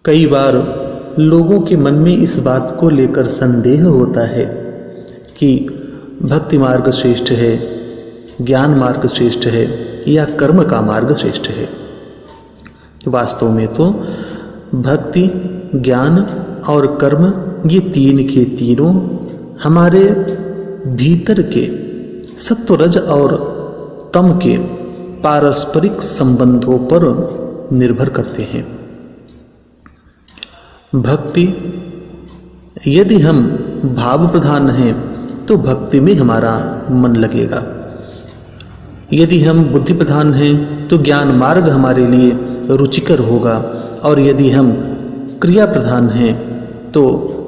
कई बार लोगों के मन में इस बात को लेकर संदेह होता है कि भक्ति मार्ग श्रेष्ठ है, ज्ञान मार्ग श्रेष्ठ है या कर्म का मार्ग श्रेष्ठ है। वास्तव में तो भक्ति, ज्ञान और कर्म ये तीन के तीनों हमारे भीतर के सत्वरज और तम के पारस्परिक संबंधों पर निर्भर करते हैं। भक्ति, यदि हम भाव प्रधान हैं तो भक्ति में हमारा मन लगेगा। यदि हम बुद्धि प्रधान हैं तो ज्ञान मार्ग हमारे लिए रुचिकर होगा, और यदि हम क्रिया प्रधान हैं तो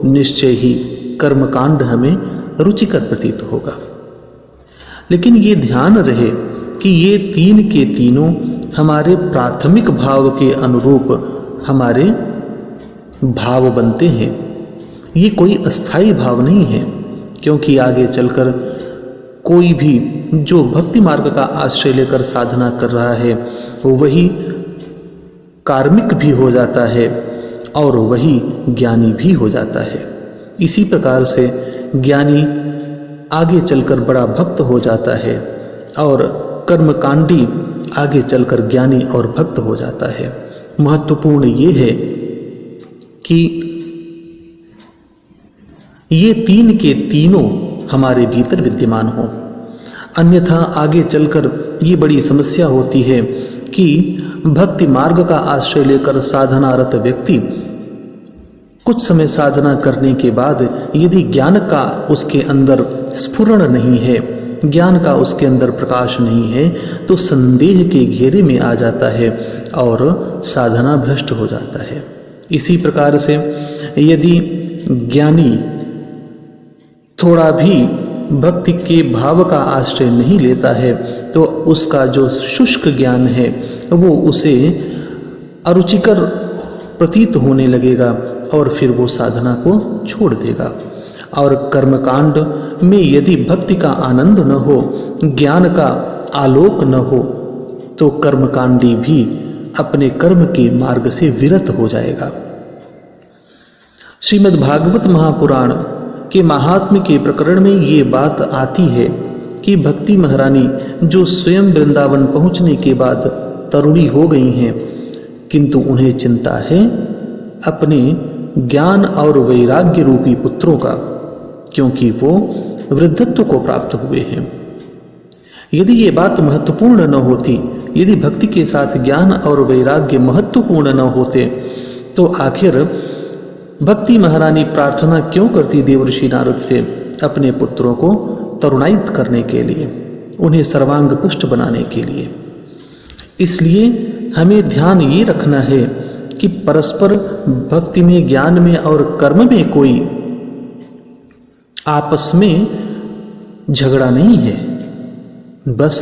निश्चय ही कर्मकांड हमें रुचिकर प्रतीत होगा। लेकिन ये ध्यान रहे कि ये तीन के तीनों हमारे प्राथमिक भाव के अनुरूप हमारे भाव बनते हैं। ये कोई अस्थाई भाव नहीं है, क्योंकि आगे चलकर कोई भी जो भक्ति मार्ग का आश्रय लेकर साधना कर रहा है वही कार्मिक भी हो जाता है और वही ज्ञानी भी हो जाता है। इसी प्रकार से ज्ञानी आगे चलकर बड़ा भक्त हो जाता है और कर्मकांडी आगे चलकर ज्ञानी और भक्त हो जाता है। महत्वपूर्ण ये है कि ये तीन के तीनों हमारे भीतर विद्यमान हो, अन्यथा आगे चलकर ये बड़ी समस्या होती है कि भक्ति मार्ग का आश्रय लेकर साधनारत व्यक्ति कुछ समय साधना करने के बाद यदि ज्ञान का उसके अंदर स्फुरण नहीं है, ज्ञान का उसके अंदर प्रकाश नहीं है, तो संदेह के घेरे में आ जाता है और साधना भ्रष्ट हो जाता है। इसी प्रकार से यदि ज्ञानी थोड़ा भी भक्ति के भाव का आश्रय नहीं लेता है तो उसका जो शुष्क ज्ञान है वो उसे अरुचिकर प्रतीत होने लगेगा और फिर वो साधना को छोड़ देगा। और कर्मकांड में यदि भक्ति का आनंद न हो, ज्ञान का आलोक न हो, तो कर्मकांडी भी अपने कर्म के मार्ग से विरत हो जाएगा। श्रीमद् भागवत महापुराण के महात्म्य के प्रकरण में ये बात आती है कि भक्ति महारानी जो स्वयं वृंदावन पहुंचने के बाद तरुणी हो गई हैं, किंतु उन्हें चिंता है अपने ज्ञान और वैराग्य रूपी पुत्रों का, क्योंकि वो वृद्धत्व को प्राप्त हुए हैं। यदि ये बात महत्वपूर्ण न होती, यदि भक्ति के साथ ज्ञान और वैराग्य महत्वपूर्ण न होते, तो आखिर भक्ति महारानी प्रार्थना क्यों करती देवर्षि नारद से अपने पुत्रों को तरुणायित करने के लिए, उन्हें सर्वांग पुष्ट बनाने के लिए। इसलिए हमें ध्यान ये रखना है कि परस्पर भक्ति में, ज्ञान में और कर्म में कोई आपस में झगड़ा नहीं है। बस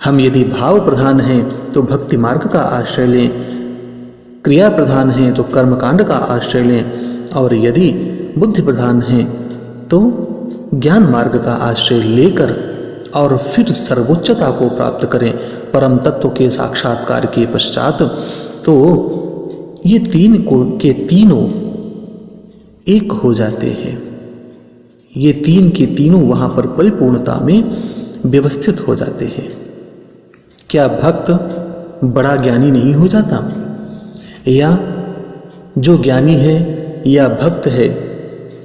हम यदि भाव प्रधान हैं तो भक्ति मार्ग का आश्रय लें, क्रिया प्रधान हैं तो कर्मकांड का आश्रय लें, और यदि बुद्धि प्रधान हैं तो ज्ञान मार्ग का आश्रय लेकर और फिर सर्वोच्चता को प्राप्त करें परम तत्व के साक्षात्कार के पश्चात। तो ये तीन के तीनों एक हो जाते हैं। ये तीन के तीनों वहां पर परिपूर्णता में व्यवस्थित हो जाते हैं। क्या भक्त बड़ा ज्ञानी नहीं हो जाता? या जो ज्ञानी है या भक्त है,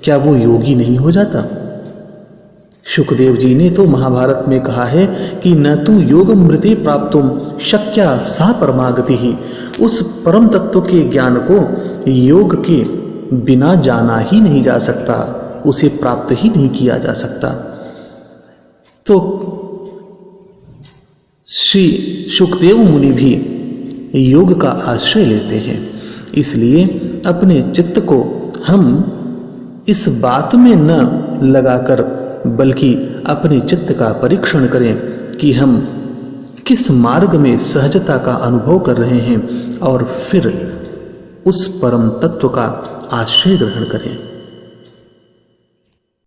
क्या वो योगी नहीं हो जाता? शुकदेव जी ने तो महाभारत में कहा है कि न तु योगमृते प्राप्तुम शक्या सा परमागति ही। उस परम तत्व के ज्ञान को योग के बिना जाना ही नहीं जा सकता, उसे प्राप्त ही नहीं किया जा सकता। तो श्री शुकदेव मुनि भी योग का आश्रय लेते हैं। इसलिए अपने चित्त को हम इस बात में न लगाकर बल्कि अपने चित्त का परीक्षण करें कि हम किस मार्ग में सहजता का अनुभव कर रहे हैं, और फिर उस परम तत्व का आश्रय ग्रहण करें।